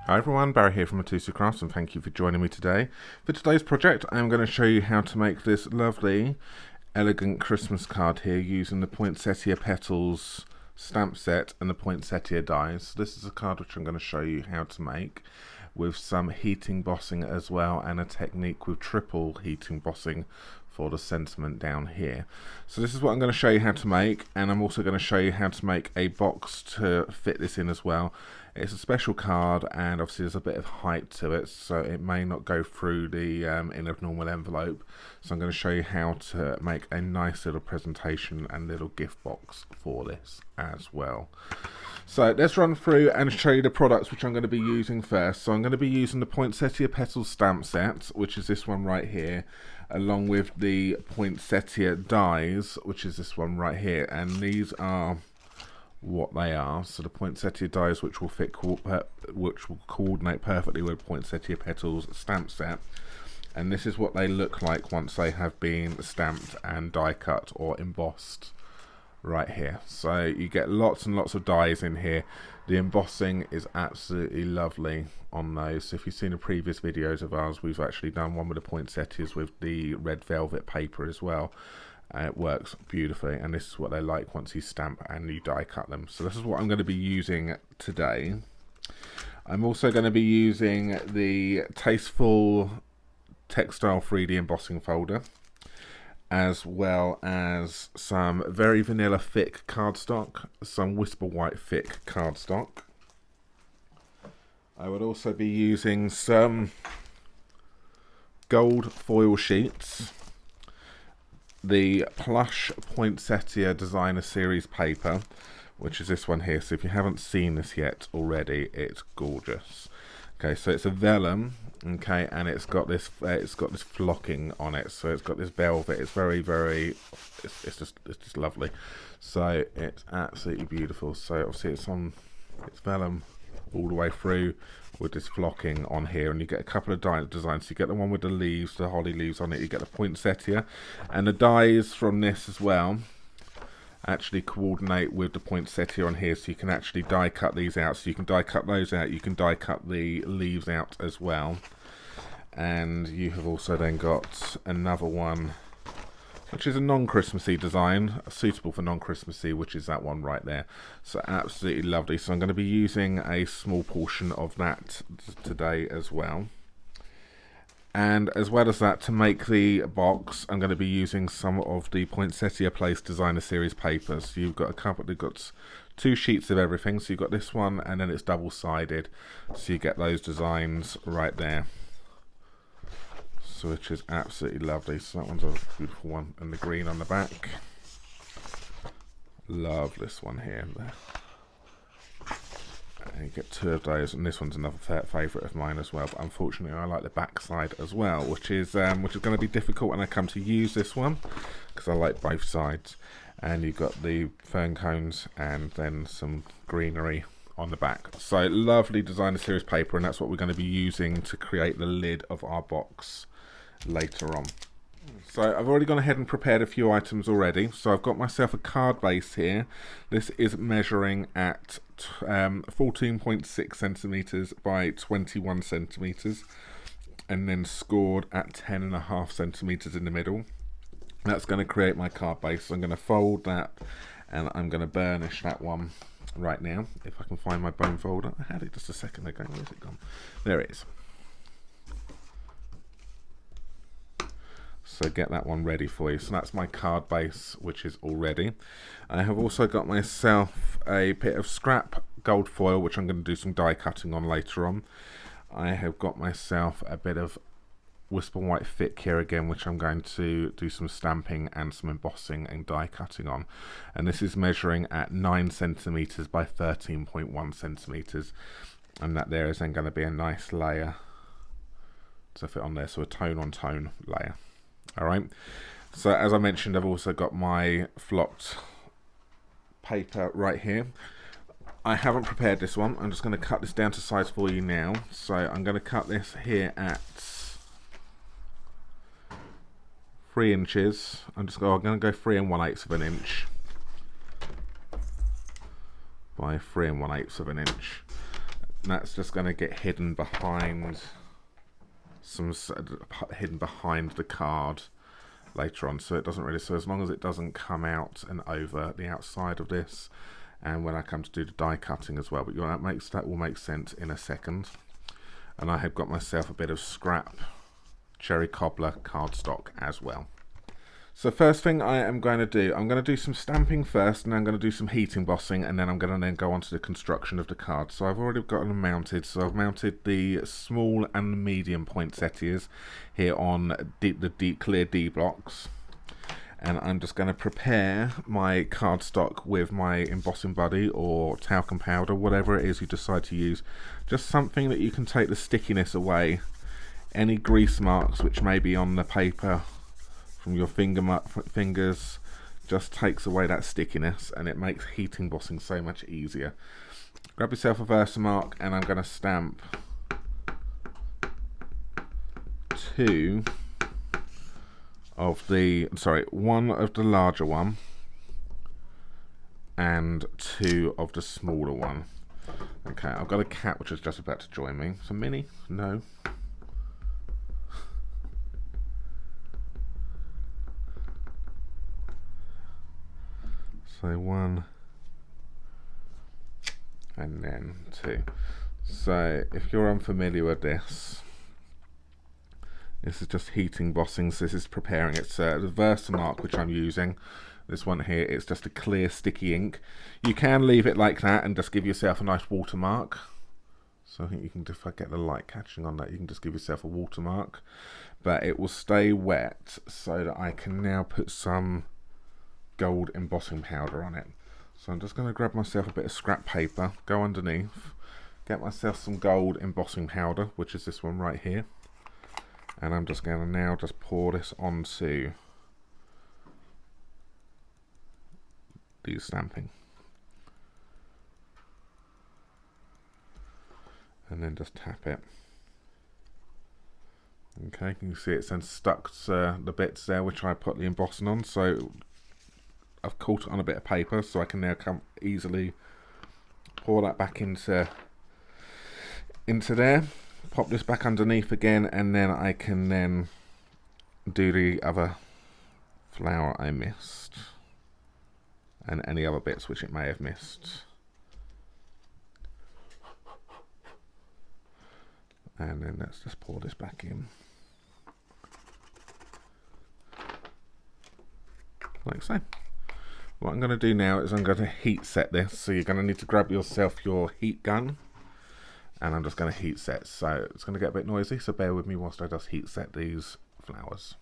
Hi everyone, Barry here from Mitosu Crafts and thank you for joining me today. For today's project I'm going to show you how to make this lovely elegant Christmas card here using the Poinsettia Petals stamp set and the Poinsettia dies. This is a card which I'm going to show you how to make with some heat embossing as well, and a technique with triple heat embossing for the sentiment down here. So this is what I'm going to show you how to make, and I'm also going to show you how to make a box to fit this in as well. It's a special card and obviously there's a bit of height to it, so it may not go through the in a normal envelope. So I'm going to show you how to make a nice little presentation and little gift box for this as well. So let's run through and show you the products which I'm going to be using first. So I'm going to be using the Poinsettia Petals stamp set, which is this one right here, along with the Poinsettia dies, which is this one right here, and these are what they are. So the Poinsettia dies, which will coordinate perfectly with Poinsettia Petals stamp set, and this is what they look like once they have been stamped and die cut or embossed right here. So you get lots and lots of dies in here. The embossing is absolutely lovely on those. So if you've seen the previous videos of ours, we've actually done one with the poinsettias with the red velvet paper as well. It works beautifully, and this is what they like once you stamp and you die cut them. So this is what I'm going to be using today. I'm also going to be using the Tasteful Textile 3D embossing folder, as well as some very vanilla thick cardstock, some Whisper White thick cardstock. I would also be using some gold foil sheets, the Plush Poinsettia Designer Series paper, which is this one here. So if you haven't seen this yet already, it's gorgeous. Okay, so it's a vellum, okay, and it's got this flocking on it, so it's got this velvet. It's it's just lovely. So it's absolutely beautiful. So obviously it's vellum all the way through with this flocking on here, and you get a couple of designs. So you get the one with the leaves, the holly leaves on it, you get the poinsettia, and the dies from this as well actually coordinate with the poinsettia on here, so you can actually die cut these out. So you can die cut those out, you can die cut the leaves out as well. And you have also then got another one which is a non-Christmassy design, suitable for non-Christmassy, which is that one right there. So absolutely lovely. So I'm going to be using a small portion of that today as well. And as well as that, to make the box, I'm going to be using some of the Poinsettia Place Designer Series papers. So you've got they've got two sheets of everything. So you've got this one, and then it's double-sided. So you get those designs right there. So which is absolutely lovely. So that one's a beautiful one, and the green on the back. Love this one here and there. And you get two of those, and this one's another favourite of mine as well. But unfortunately, I like the back side as well, which is going to be difficult when I come to use this one, because I like both sides. And you've got the fern cones and then some greenery on the back. So lovely Designer Series paper, and that's what we're going to be using to create the lid of our box later on. So I've already gone ahead and prepared a few items already. So I've got myself a card base here. This is measuring at 14.6 centimeters by 21 centimeters, and then scored at 10.5 centimeters in the middle. That's going to create my card base. So I'm going to fold that, and I'm going to burnish that one right now. If I can find my bone folder. I had it just a second ago. Where's it gone? There it is. So get that one ready for you. So that's my card base, which is all ready. I have also got myself a bit of scrap gold foil, which I'm going to do some die cutting on later on. I have got myself a bit of Whisper White thick here again, which I'm going to do some stamping and some embossing and die cutting on. And this is measuring at 9 centimeters by 13.1 centimeters. And that there is then going to be a nice layer to fit on there. So a tone on tone layer. Alright, so as I mentioned, I've also got my flocked paper right here. I haven't prepared this one. I'm just going to cut this down to size for you now. So I'm going to cut this here at 3 inches. I'm going to go 3 1/8 of an inch by 3 1/8 of an inch. that's just going to get hidden behind the card later on, so it doesn't really, so as long as it doesn't come out and over the outside of this, and when I come to do the die cutting as well, but that will make sense in a second. And I have got myself a bit of scrap cherry cobbler cardstock as well. So first thing I am going to do, I'm going to do some stamping first, and I'm going to do some heat embossing, and then I'm going to then go on to the construction of the card. So I've already got them mounted. So I've mounted the small and medium poinsettias here on the clear D blocks. And I'm just going to prepare my cardstock with my embossing buddy or talcum powder, whatever it is you decide to use. Just something that you can take the stickiness away. Any grease marks which may be on the paper from your fingers just takes away that stickiness, and it makes heat embossing so much easier. Grab yourself a Versamark, and I'm going to stamp one of the larger one and 2 of the smaller one. Okay, I've got a cat which is just about to join me. So Minnie, no. So 1 and then 2. So if you're unfamiliar with this is just heat embossing. So this is preparing. It's the Versamark which I'm using. This one here, it's just a clear sticky ink. You can leave it like that and just give yourself a nice watermark. So I think you can, if I get the light catching on that, you can just give yourself a watermark. But it will stay wet so that I can now put some gold embossing powder on it. So I'm just going to grab myself a bit of scrap paper, go underneath, get myself some gold embossing powder, which is this one right here. And I'm just going to now just pour this onto the stamping. And then just tap it. Okay, you can see it's then stuck to the bits there which I put the embossing on. So I've caught it on a bit of paper, so I can now easily pour that back into there. Pop this back underneath again, and then I can then do the other flower I missed and any other bits which it may have missed. And then let's just pour this back in like so. What I'm going to do now is I'm going to heat set this, so you're going to need to grab yourself your heat gun, and I'm just going to heat set. So it's going to get a bit noisy, so bear with me whilst I just heat set these flowers.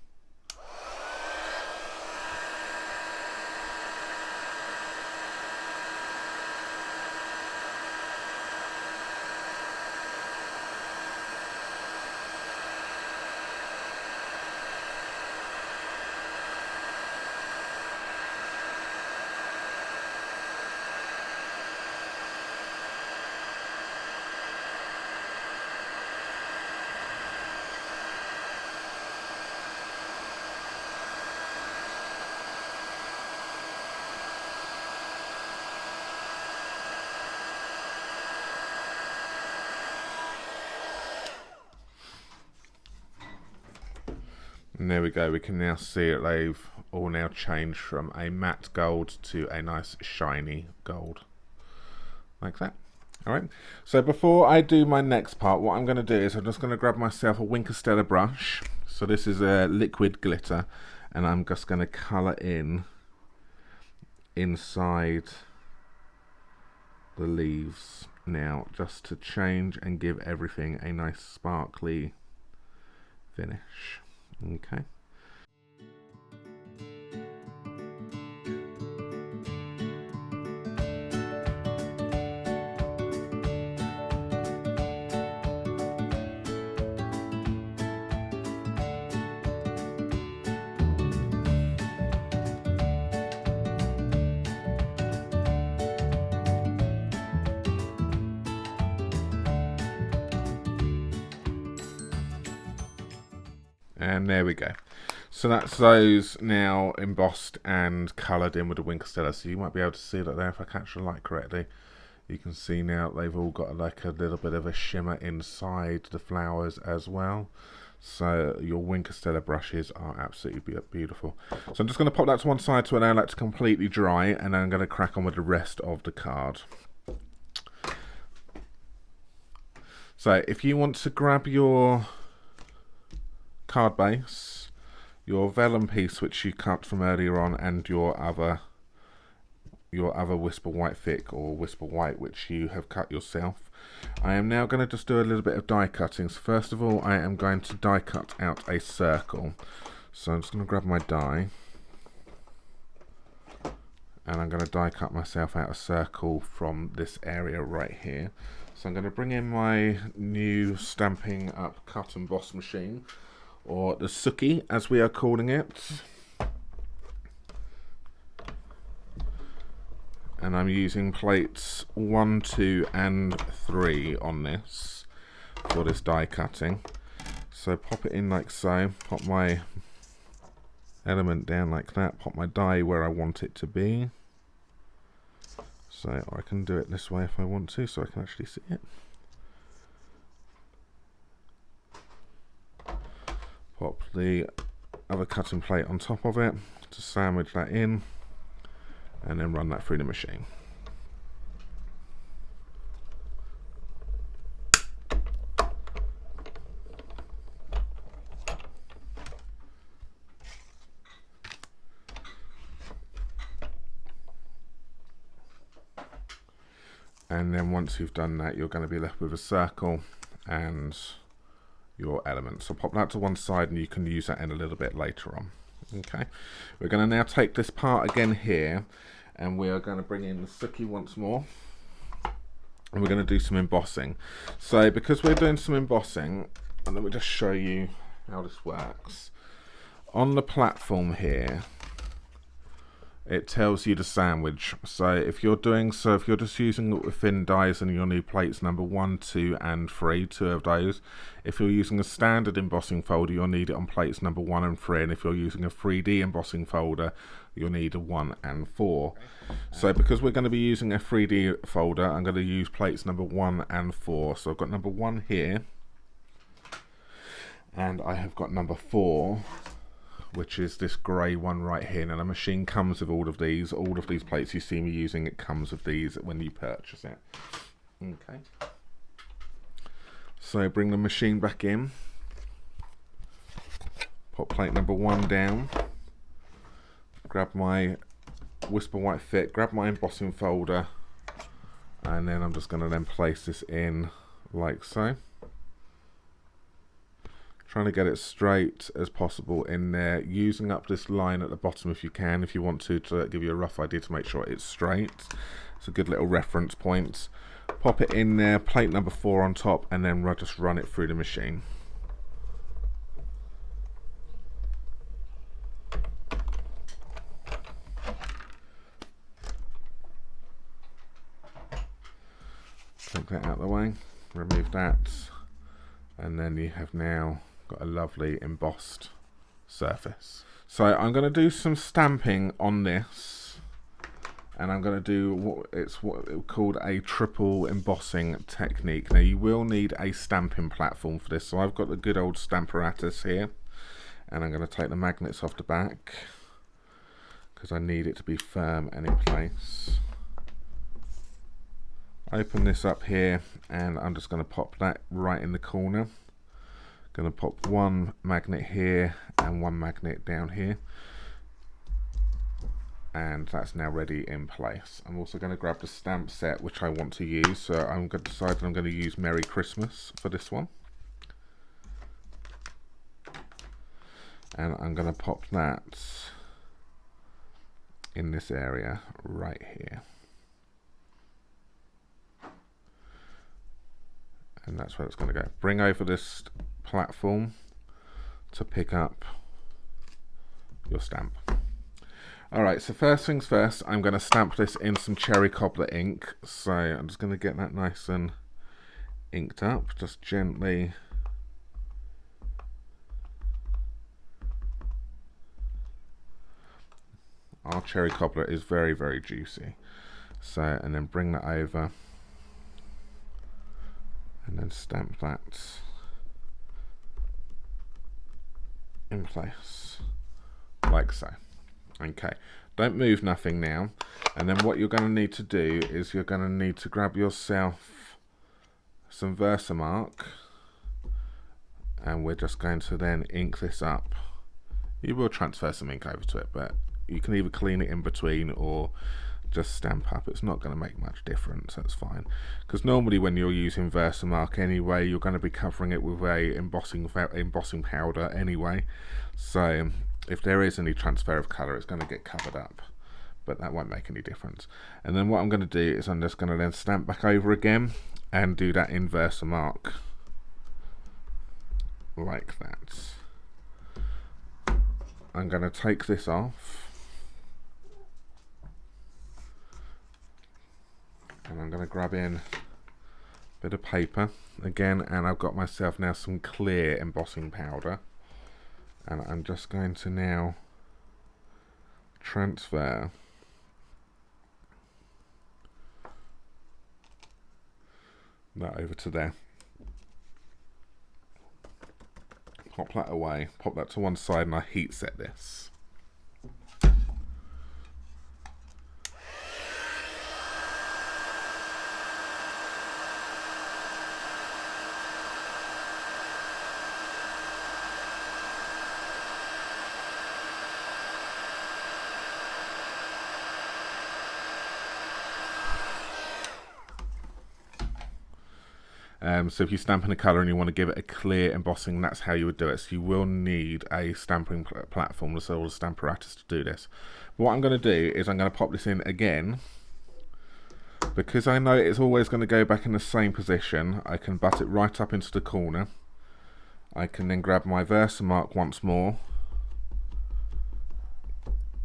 And there we go, we can now see that they've all now changed from a matte gold to a nice shiny gold. Like that. Alright, so before I do my next part, what I'm going to do is I'm just going to grab myself a Stella brush. So this is a liquid glitter, and I'm just going to colour in inside the leaves now, just to change and give everything a nice sparkly finish. Okay. And there we go. So that's those now embossed and coloured in with the Stella. So you might be able to see that there if I catch the light correctly. You can see now they've all got like a little bit of a shimmer inside the flowers as well. So your Wink of Stella brushes are absolutely beautiful. So I'm just going to pop that to one side to allow that to completely dry, and then I'm going to crack on with the rest of the card. So if you want to grab your card base, your vellum piece which you cut from earlier on, and your other Whisper White Thick or Whisper White which you have cut yourself, I am now going to just do a little bit of die cutting. So first of all, I am going to die cut out a circle. So I'm just going to grab my die, and I'm going to die cut myself out a circle from this area right here. So I'm going to bring in my new Stampin' Cut Emboss machine, or the Suki as we are calling it. And I'm using plates 1, 2 and 3 on this for this die cutting. So pop it in like so, pop my element down like that, pop my die where I want it to be. So I can do it this way if I want to, so I can actually see it. Pop the other cutting plate on top of it to sandwich that in, and then run that through the machine. And then once you've done that, you're going to be left with a circle and your element. So pop that to one side, and you can use that in a little bit later on. Okay, we're going to now take this part again here, and we are going to bring in the Suki once more, and we're going to do some embossing. So because we're doing some embossing, and let me just show you how this works. On the platform here, it tells you the sandwich. So if you're just using thin dies, and you'll need plates number 1, 2 and 3, 2 of those. If you're using a standard embossing folder, you'll need it on plates number 1 and 3, and if you're using a 3D embossing folder, you'll need a 1 and 4. So because we're going to be using a 3D folder, I'm going to use plates number 1 and 4. So I've got number 1 here, and I have got number 4, which is this grey one right here. Now the machine comes with all of these plates you see me using. It comes with these when you purchase it. Okay. So bring the machine back in. Pop plate number 1 down. Grab my Whisper White Thick. Grab my embossing folder, and then I'm just going to then place this in like so. Trying to get it straight as possible in there, using up this line at the bottom if you can, if you want to give you a rough idea to make sure it's straight. It's a good little reference point. Pop it in there, plate number 4 on top, and then just run it through the machine. Take that out of the way, remove that, and then you have now got a lovely embossed surface. So I'm going to do some stamping on this, and I'm going to do what called a triple embossing technique. Now you will need a stamping platform for this, so I've got the good old Stamparatus here, and I'm going to take the magnets off the back because I need it to be firm and in place. Open this up here, and I'm just going to pop that right in the corner. Going to pop one magnet here and one magnet down here, and that's now ready in place. I'm also going to grab the stamp set which I want to use, so I'm going to decide that I'm going to use Merry Christmas for this one, and I'm going to pop that in this area right here, and that's where it's going to go. Bring over this platform to pick up your stamp. Alright, so first things first, I'm going to stamp this in some cherry cobbler ink. So I'm just going to get that nice and inked up, just gently. Our cherry cobbler is very, very juicy. So, and then bring that over and then stamp that in place like so. Okay, don't move nothing now, and then what you're going to need to do is you're going to need to grab yourself some Versamark, and we're just going to then ink this up. You will transfer some ink over to it, but you can either clean it in between or just stamp up. It's not going to make much difference, that's fine, because normally when you're using Versamark anyway, you're going to be covering it with a embossing powder anyway, so if there is any transfer of colour, it's going to get covered up, but that won't make any difference. And then what I'm going to do is I'm just going to then stamp back over again and do that in Versamark like that. I'm going to take this off, and I'm going to grab in a bit of paper again, and I've got myself now some clear embossing powder, and I'm just going to now transfer that over to there. Pop that away, pop that to one side, and I heat set this. So if you stamp in a colour and you want to give it a clear embossing, that's how you would do it. So you will need a stamping platform, or a Stamparatus to do this. But what I'm going to do is I'm going to pop this in again. Because I know it's always going to go back in the same position, I can butt it right up into the corner. I can then grab my Versamark once more,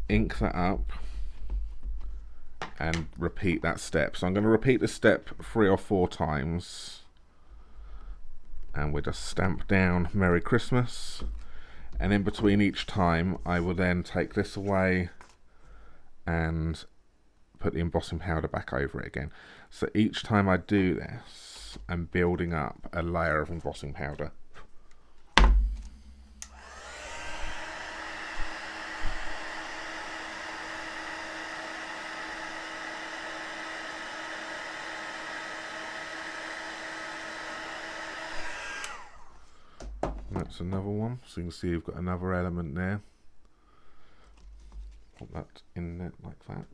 ink that up, and repeat that step. So I'm going to repeat the step 3 or 4 times. And we just stamp down Merry Christmas, and in between each time I will then take this away and put the embossing powder back over it again. So each time I do this, I'm building up a layer of embossing powder. That's another one, so you can see you've got another element there. Put that in there like that,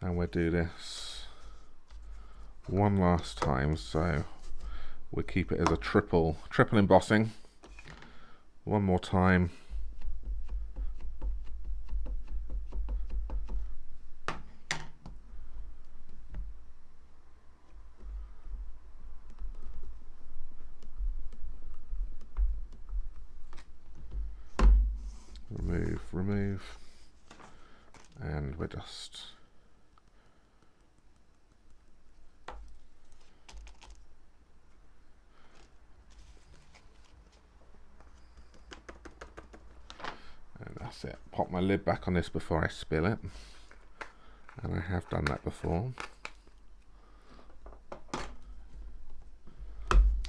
and we'll do this one last time, so we'll keep it as a triple embossing. One more time. Remove, and we're just and that's it. Pop my lid back on this before I spill it, and I have done that before.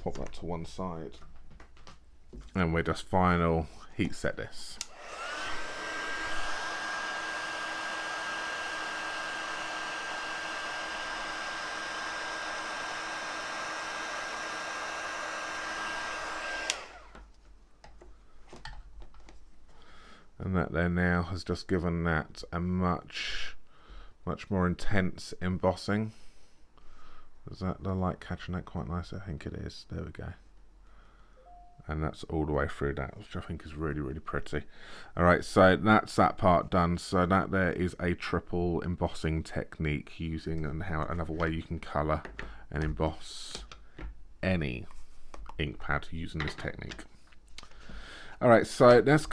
Pop that to one side, and we're just final heat set this. And that there now has just given that a much more intense embossing. Is that the light catching that quite nice? I think it is. There we go. And that's all the way through that, which I think is really pretty. Alright, so that's that part done. So that there is a triple embossing technique using another way you can colour and emboss any ink pad using this technique. Alright, so let's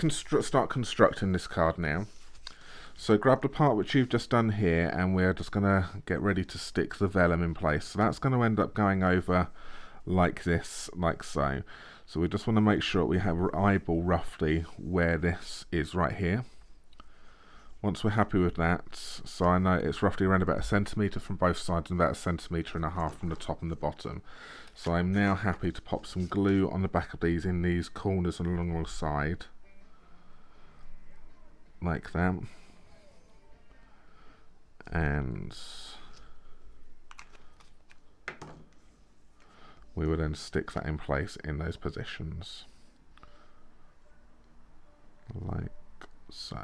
start constructing this card now. So grab the part which you've just done here, and we're just going to get ready to stick the vellum in place. So that's going to end up going over like this, like so. So we just want to make sure we have eyeball roughly where this is right here. Once we're happy with that, so I know it's roughly around about 1 centimetre from both sides and about 1.5 centimetres from the top and the bottom. So I'm now happy to pop some glue on the back of these in these corners and along the side, like that. And we will then stick that in place in those positions, like so.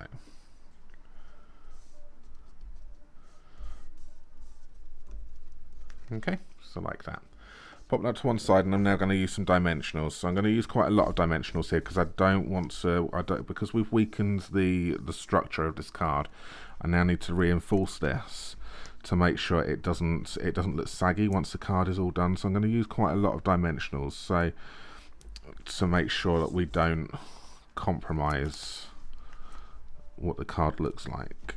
Okay, so like that. Pop that to one side, and I'm now going to use some dimensionals. So I'm going to use quite a lot of dimensionals here because I don't want to. Because we've weakened the structure of this card. I now need to reinforce this to make sure it doesn't look saggy once the card is all done. So I'm going to use quite a lot of dimensionals, so to make sure that we don't compromise what the card looks like.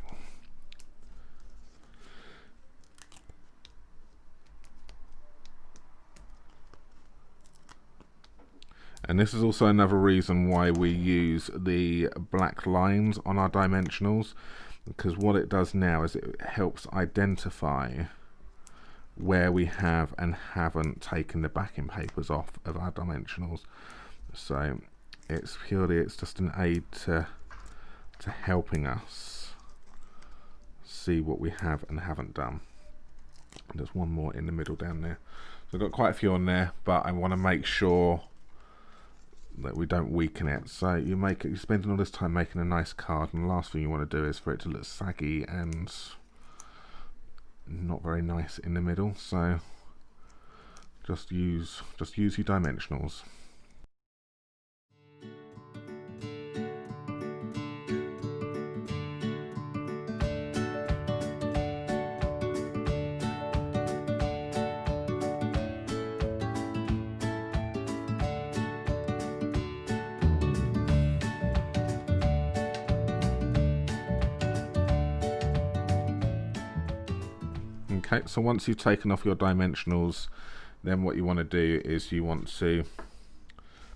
And this is also another reason why we use the black lines on our dimensionals, because what it does now is it helps identify where we have and haven't taken the backing papers off of our dimensionals. So it's just an aid to helping us see what we have and haven't done. And there's one more in the middle down there. So I've got quite a few on there, but I want to make sure that we don't weaken it. So you're spending all this time making a nice card, and the last thing you want to do is for it to look saggy and not very nice in the middle. So just use your dimensionals. Okay, so once you've taken off your dimensionals, then what you want to do is you want to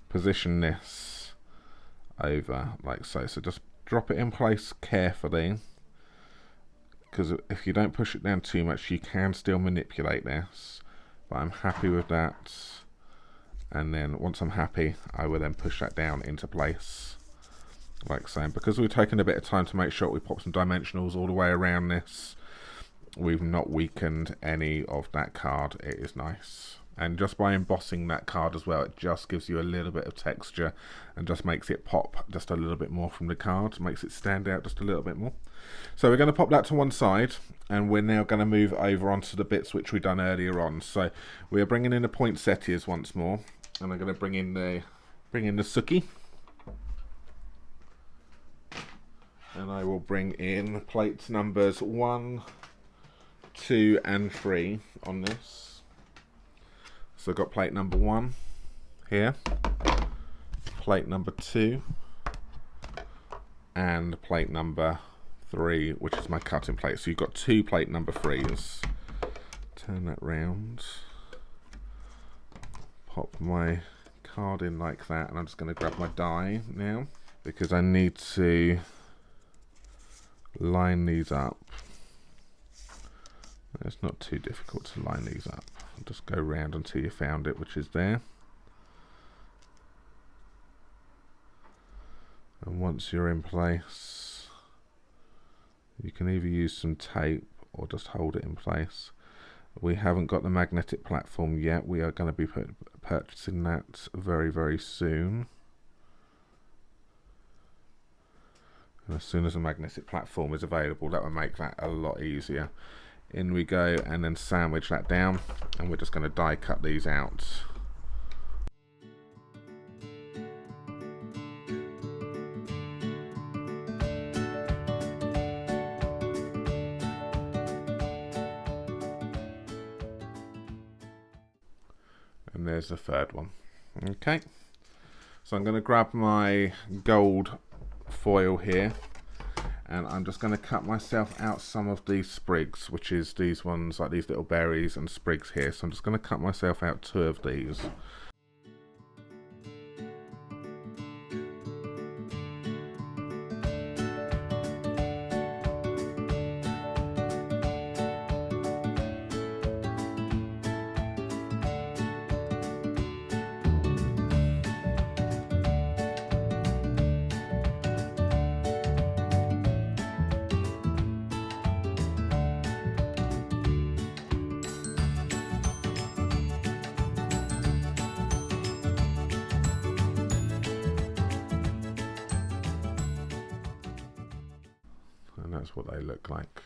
position this over like so. So just drop it in place carefully, because if you don't push it down too much, you can still manipulate this. But I'm happy with that, and then once I'm happy, I will then push that down into place like so. And because we've taken a bit of time to make sure we pop some dimensionals all the way around this, we've not weakened any of that card. It is nice, and just by embossing that card as well, it just gives you a little bit of texture and just makes it pop just a little bit more from the card, makes it stand out just a little bit more. So we're going to pop that to one side, and we're now going to move over onto the bits which we done earlier on. So we are bringing in the poinsettias once more, and I'm going to bring in the Suki, and I will bring in plates numbers 1, 2 and 3 on this. So I've got plate number 1 here, plate number 2, and plate number 3, which is my cutting plate. So you've got 2 plate number 3s. Turn that round, pop my card in like that, and I'm just going to grab my die now, because I need to line these up. It's not too difficult to line these up. Just go round until you found it, which is there. And once you're in place, you can either use some tape or just hold it in place. We haven't got the magnetic platform yet. We are going to be purchasing that very, very soon. And as soon as a magnetic platform is available, that will make that a lot easier. In we go, and then sandwich that down, and we're just going to die cut these out. And there's the third one. Okay, so I'm going to grab my gold foil here, and I'm just going to cut myself out some of these sprigs, which is these ones, like these little berries and sprigs here. So I'm just going to cut myself out 2 of these. and that's what they look like.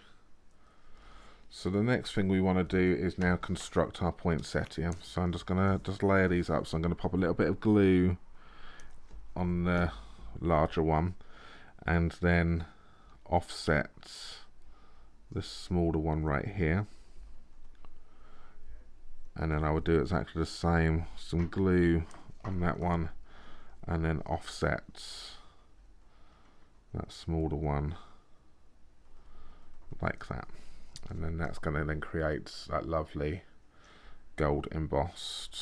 So the next thing we want to do is now construct our poinsettia. So I'm just going to layer these up. So I'm going to pop a little bit of glue on the larger one and then offset this smaller one right here. And then I would do exactly the same, some glue on that one and then offset that smaller one like that. And then that's going to then create that lovely gold embossed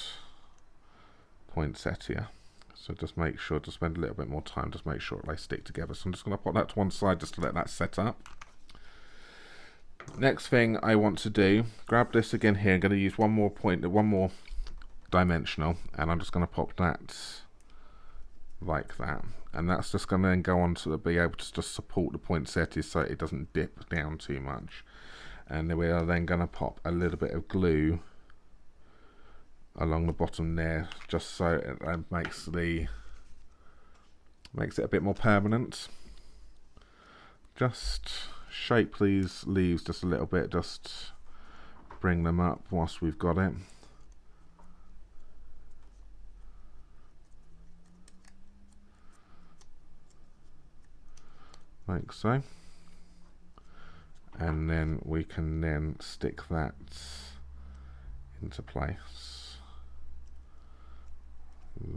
poinsettia. So just make sure to spend a little bit more time, just make sure they stick together. So I'm just going to put that to one side just to let that set up. Next thing I want to do, grab this again here. I'm going to use one more dimensional, and I'm just going to pop that like that. And that's just going to then go on to be able to just support the poinsettia so it doesn't dip down too much. And then we are then going to pop a little bit of glue along the bottom there, just so it makes it a bit more permanent. Just shape these leaves just a little bit, just bring them up whilst we've got it. Like so. And then we can then stick that into place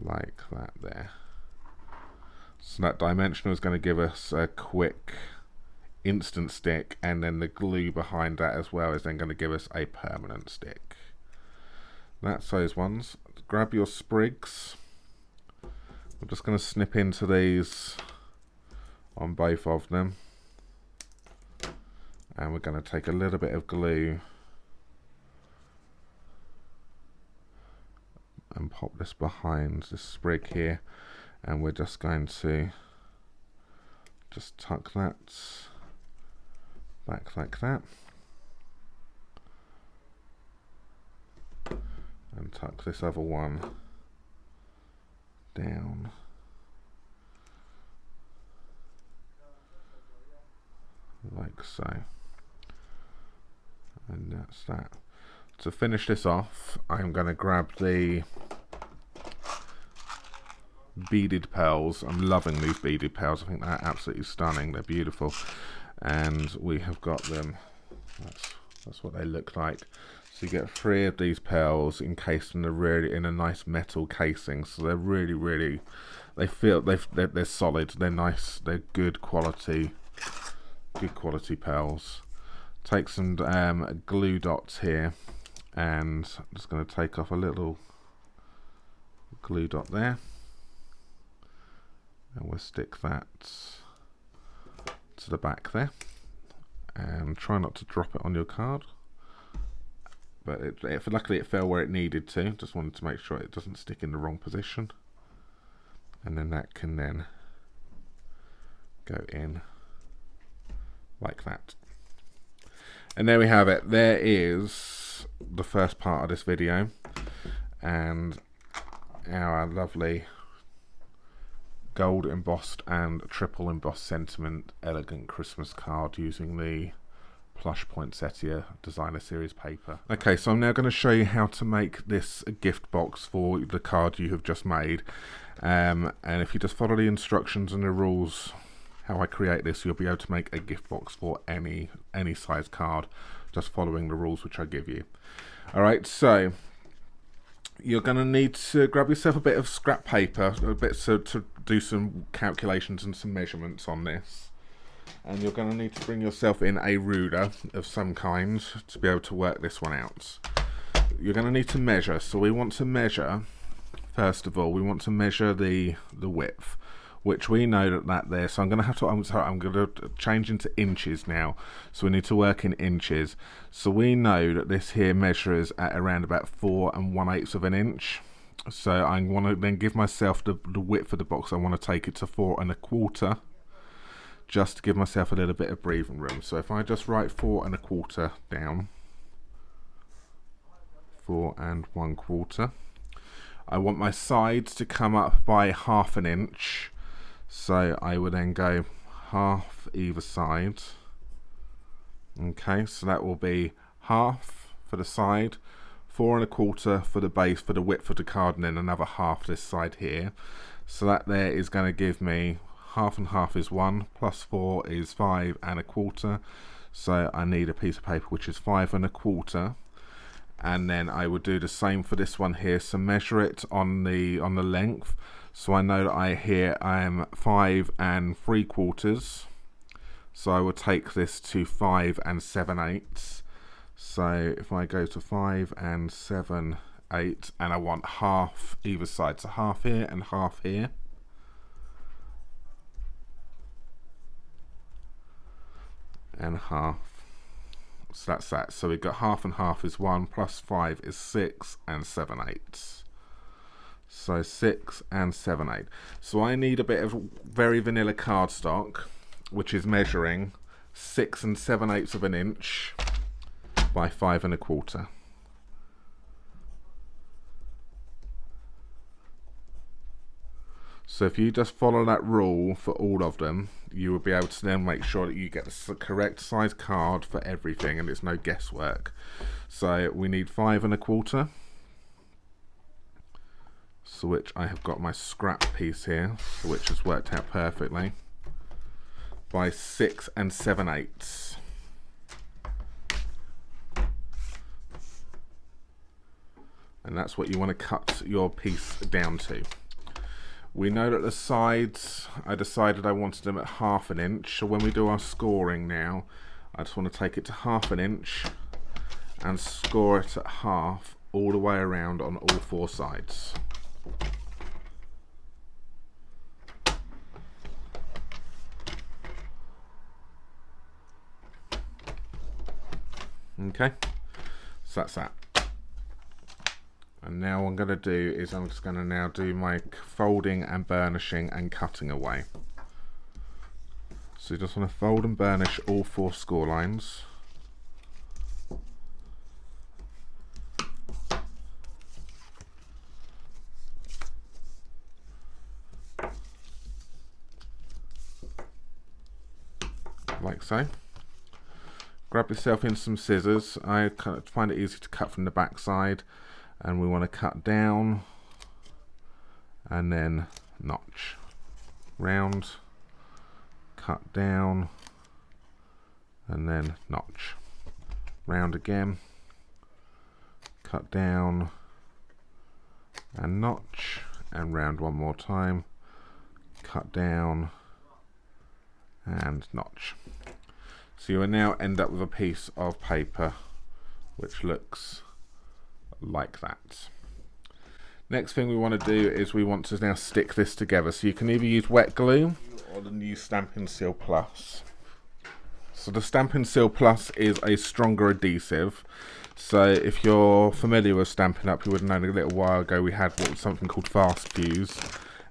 like that there. So that dimensional is going to give us a quick instant stick, and then the glue behind that as well is then going to give us a permanent stick. That's those ones. Grab your sprigs. I'm just going to snip into these on both of them. And we're going to take a little bit of glue and pop this behind this sprig here, and we're just going to just tuck that back like that, and tuck this other one down like so. And that's that. To finish this off, I'm going to grab the beaded pearls. I'm loving these beaded pearls. I think they're absolutely stunning. They're beautiful. And we have got them. That's what they look like. So you get 3 of these pearls encased in a nice metal casing. So they're really, they're solid. They're nice. They're good quality pearls. Take some glue dots here, and I'm just going to take off a little glue dot there, and we'll stick that to the back there, and try not to drop it on your card, but luckily it fell where it needed to. Just wanted to make sure it doesn't stick in the wrong position, and then that can then go in like that. And there we have it. There is the first part of this video, and our lovely gold embossed and triple embossed sentiment elegant Christmas card using the plush poinsettia designer series paper. Okay, so I'm now going to show you how to make this a gift box for the card you have just made, and if you just follow the instructions and the rules how I create this, you'll be able to make a gift box for any size card, just following the rules which I give you. Alright, so you're going to need to grab yourself a bit of scrap paper, to do some calculations and some measurements on this. And you're going to need to bring yourself in a ruler of some kind to be able to work this one out. You're going to need to measure, so we want to measure, first of all, we want to measure the width, which we know that there. So I'm going to change into inches now. So we need to work in inches. So we know that this here measures at around about 4 1/8 of an inch. So I want to then give myself the width of the box. I want to take it to 4 1/4, just to give myself a little bit of breathing room. So if I just write 4 1/4 down, 4 1/4. I want my sides to come up by 1/2 inch. So I would then go half either side, Okay, so that will be half for the side, 4 1/4 for the base for the width of the card, and then another half this side here. So that there is going to give me half and half is 1, plus 4 is 5 1/4. So I need a piece of paper which is 5 1/4, and then I would do the same for this one here. So measure it on the length. So I know that I am 5 3/4. So I will take this to 5 7/8. So if I go to 5 7/8, and I want half either side, so half here and half here. And half. So that's that. So we've got half and half is 1, plus 5 is 6 7/8. So 6 7/8. So I need a bit of very vanilla cardstock, which is measuring 6 7/8 of an inch by 5 1/4. So if you just follow that rule for all of them, you will be able to then make sure that you get the correct size card for everything, and it's no guesswork. So we need 5 1/4. So which I have got my scrap piece here, which has worked out perfectly, by 6 7/8. And that's what you want to cut your piece down to. We know that the sides, I decided I wanted them at 1/2 inch. So when we do our scoring now, I just want to take it to 1/2 inch and score it at half all the way around on all 4 sides. Okay, so that's that. And now what I'm going to do is I'm just going to now do my folding and burnishing and cutting away. So you just want to fold and burnish all 4 score lines. Like so. Grab yourself in some scissors. I find it easy to cut from the back side. And we want to cut down and then notch, round, cut down and then notch, round again, cut down and notch, and round one more time, cut down and notch. So you will now end up with a piece of paper which looks like that. Next thing we want to do is we want to now stick this together. So you can either use wet glue or the new Stampin' Seal Plus. So the Stampin' Seal Plus is a stronger adhesive. So if you're familiar with Stampin' Up, you would have known a little while ago we had something called Fast Fuse,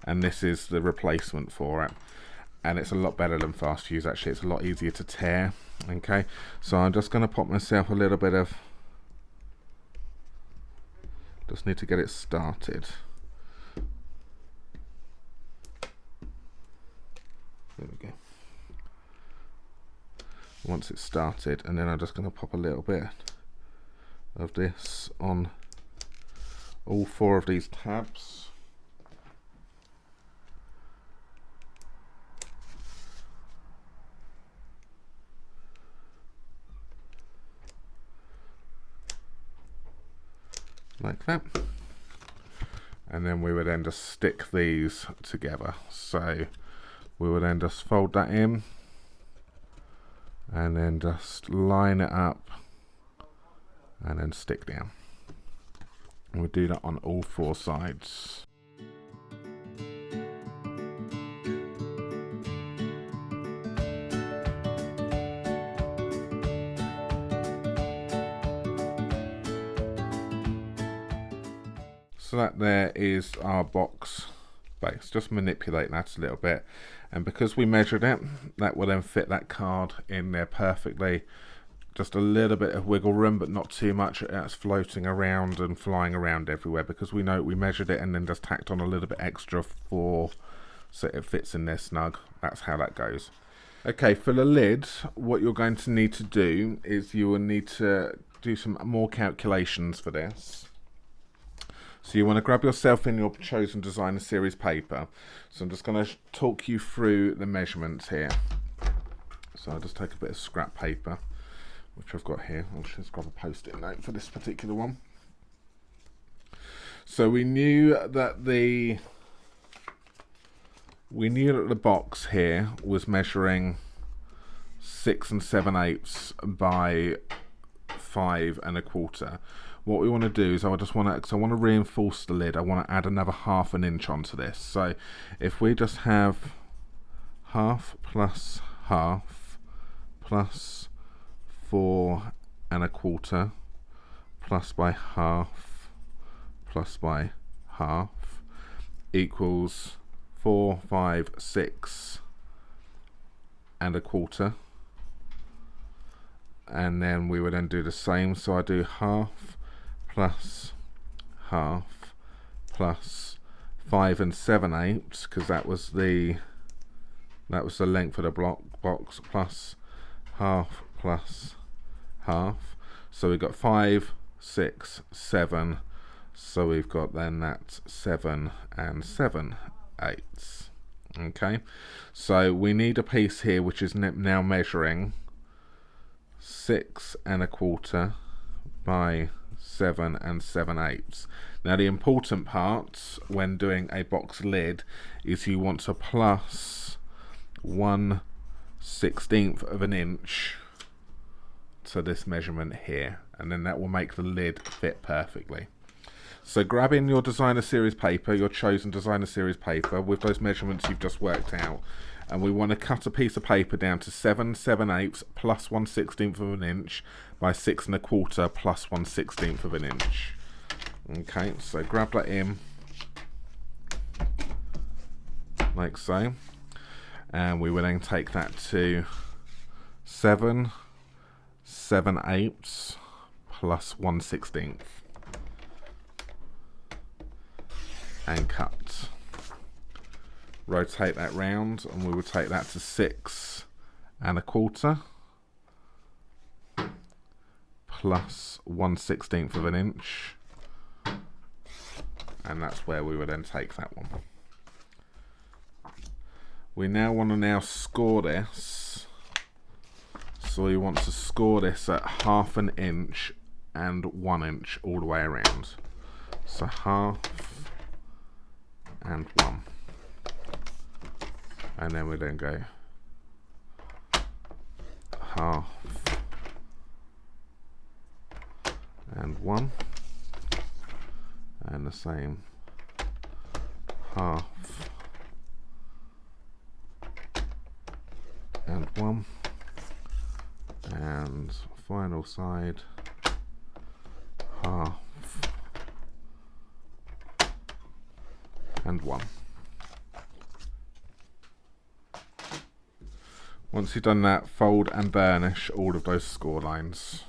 and this is the replacement for it. And it's a lot better than Fast Fuse, actually. It's a lot easier to tear. Okay, so I'm just going to pop myself a little bit of, just need to get it started. There we go. Once it's started, and then I'm just going to pop a little bit of this on all 4 of these tabs. Like that, and then we would then just stick these together. So we would then just fold that in and then just line it up and then stick down. And we'll do that on all 4 sides. So that there is our box base. Just manipulate that a little bit, and because we measured it, that will then fit that card in there perfectly. Just a little bit of wiggle room, but not too much. That's floating around and flying around everywhere, because we know we measured it and then just tacked on a little bit extra so it fits in there snug. That's how that goes. Okay, for the lid, what you're going to need to do is you will need to do some more calculations for this. So you want to grab yourself in your chosen designer series paper. So I'm just going to talk you through the measurements here. So I'll just take a bit of scrap paper, which I've got here. I'll just grab a post-it note for this particular one. So we knew that the box here was measuring 6 7/8 by 5 1/4. What we want to do is I want to reinforce the lid. I want to add another 1/2 inch onto this. So if we just have 1/2 plus 1/2 plus 4 1/4 plus by 1/2 plus by 1/2 equals 4, 5, 6 1/4, and then we would then do the same. So I do 1/2 plus 1/2 plus 5 7/8, because that was the length of the box, plus 1/2 plus 1/2. So we've got 5, 6, 7. So we've got then that's 7 7/8. Okay, so we need a piece here which is now measuring 6 1/4 by 7 7/8. Now the important part when doing a box lid is you want to plus 1/16 of an inch to this measurement here, and then that will make the lid fit perfectly. So grab in your designer series paper, your chosen designer series paper with those measurements you've just worked out, and we want to cut a piece of paper down to 7 7/8 plus 1/16 of an inch by 6 1/4 plus 1/16 of an inch. Okay, so grab that in like so, and we will then take that to 7 7/8 plus 1/16 and cut. Rotate that round, and we will take that to 6 1/4 plus 1/16 of an inch, and that's where we will then take that one. We now want to score this. So we want to score this at 1/2 inch and 1 inch all the way around. So 1/2 and 1, and then we then go 1/2 and 1, and the same 1/2 and 1, and final side 1/2 and 1. Once you've done that, fold and burnish all of those score lines.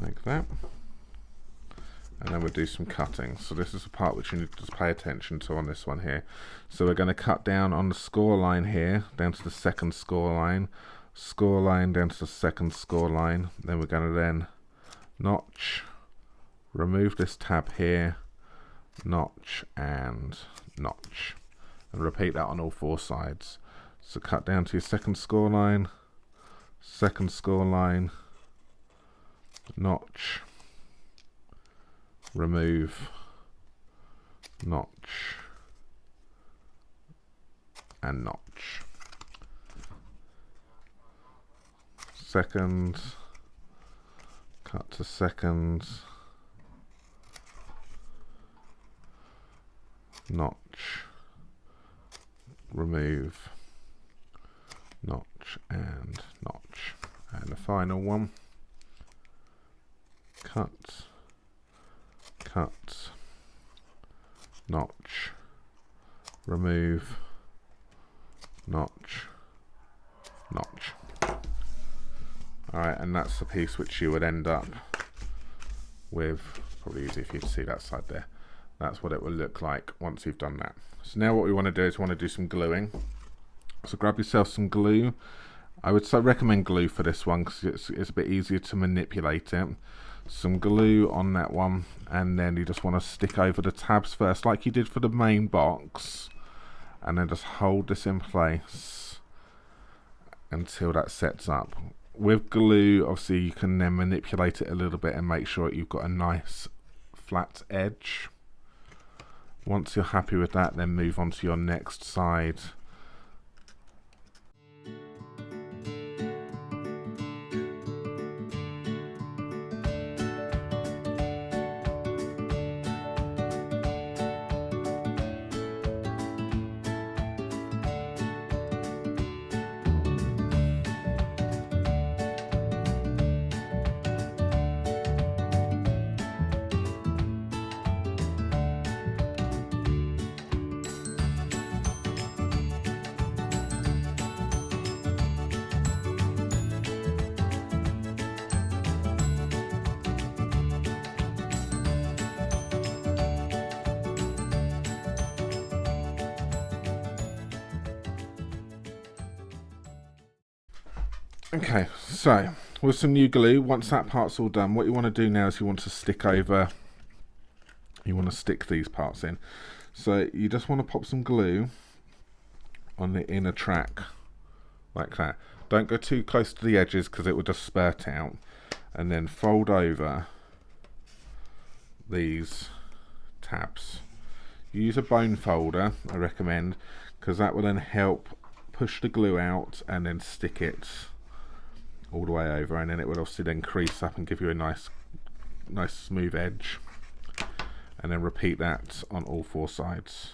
Like that, and then we'll do some cutting. So this is the part which you need to pay attention to on this one here. So we're going to cut down on the score line here, down to the second score line down to the second score line. Then we're going to then notch, remove this tab here, notch and notch, and repeat that on all 4 sides. So cut down to your second score line, notch, remove, notch and notch. Second, cut to second, notch, remove, notch and notch, and the final one, cut, cut, notch, remove, notch, notch. Alright, and that's the piece which you would end up with. Probably easy for you to see that side there. That's what it will look like once you've done that. So now what we want to do is we want to do some gluing. So grab yourself some glue. I would recommend glue for this one because it's a bit easier to manipulate it. Some glue on that one, and then you just want to stick over the tabs first like you did for the main box, and then just hold this in place until that sets up. With glue, obviously you can then manipulate it a little bit and make sure you've got a nice flat edge. Once you're happy with that, then move on to your next side. Okay, so with some new glue, once that part's all done, what you want to do now is you want to stick these parts in. So you just want to pop some glue on the inner track, like that. Don't go too close to the edges because it will just spurt out. And then fold over these tabs. Use a bone folder, I recommend, because that will then help push the glue out and then stick it all the way over, and then it will obviously then crease up and give you a nice smooth edge, and then repeat that on all four sides.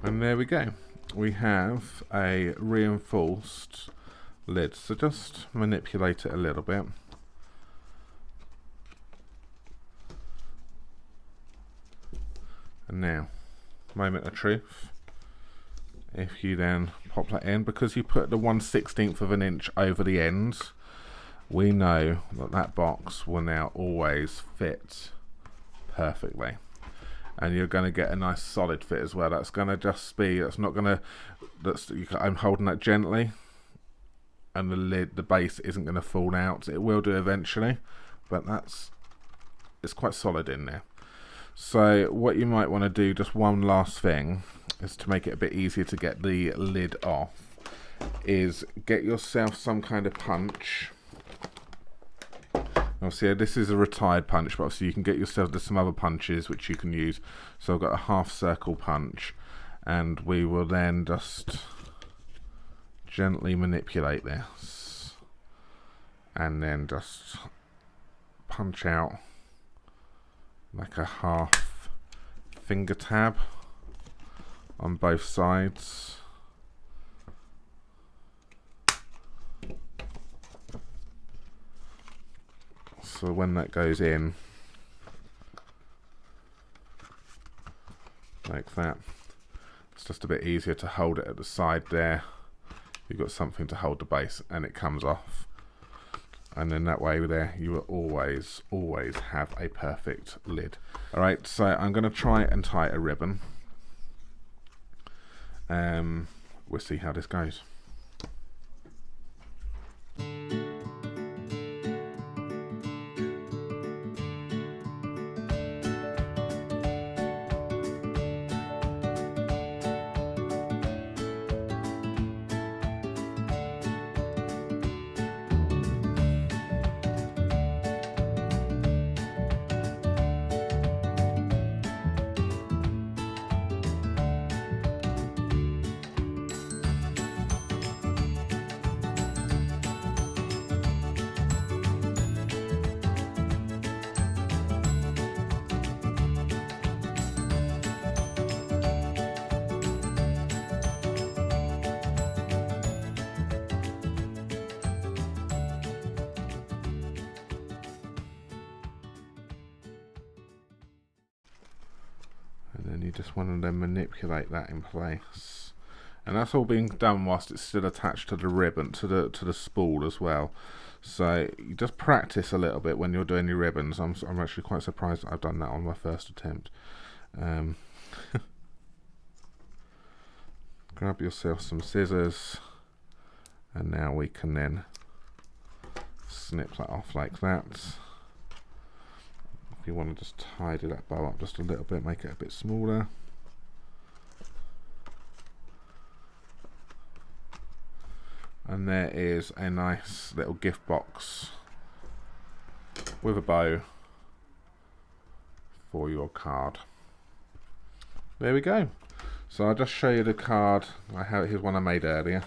And there we go. We have a reinforced lid. So just manipulate it a little bit. And now, moment of truth. If you then pop that in, because you put the 1/16 of an inch over the ends, we know that that box will now always fit perfectly. And you're going to get a nice solid fit as well. That's going to just be, I'm holding that gently, and the lid, the base isn't going to fall out. It will do eventually, but it's quite solid in there. So what you might want to do, just one last thing, is to make it a bit easier to get the lid off, is get yourself some kind of punch. Obviously, this is a retired punch, but obviously you can get yourself, there's some other punches which you can use. So I've got a half circle punch, and we will then just gently manipulate this, and then just punch out like a half finger tab on both sides. So when that goes in, like that, it's just a bit easier to hold it at the side there. You've got something to hold the base, and it comes off. And then that way there, you will always have a perfect lid. Alright, so I'm going to try and tie a ribbon. We'll see how this goes. you just want to then manipulate that in place, and that's all being done whilst it's still attached to the ribbon, to the spool as well. So you just practice a little bit when you're doing your ribbons. I'm actually quite surprised that I've done that on my first attempt. Grab yourself some scissors, and now we can then snip that off like that. If you want to just tidy that bow up just a little bit, make it a bit smaller. And there is a nice little gift box with a bow for your card. There we go. So I'll just show you the card. Here's one I made earlier,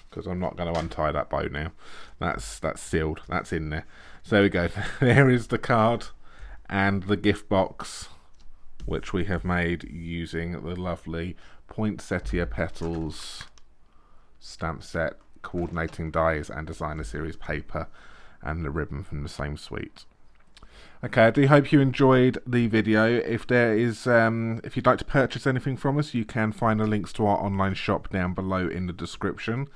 because I'm not going to untie that bow now. That's sealed. That's in there. So there we go. There is the card and the gift box, which we have made using the lovely Poinsettia Petals stamp set, coordinating dies and designer series paper, and the ribbon from the same suite. Okay, I do hope you enjoyed the video. If there is, if you'd like to purchase anything from us, you can find the links to our online shop down below in the description,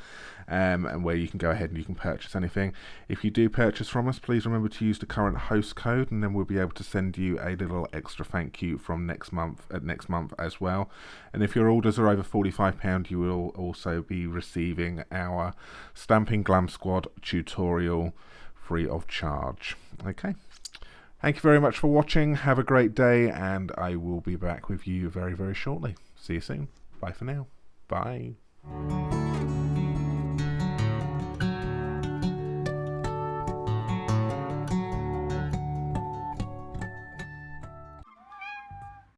and where you can go ahead and you can purchase anything. If you do purchase from us, please remember to use the current host code, and then we'll be able to send you a little extra thank you from next month as well. And if your orders are over £45, you will also be receiving our Stampin' Glam Squad tutorial free of charge. Okay. Thank you very much for watching. Have a great day, and I will be back with you very, very shortly. See you soon. Bye for now. Bye.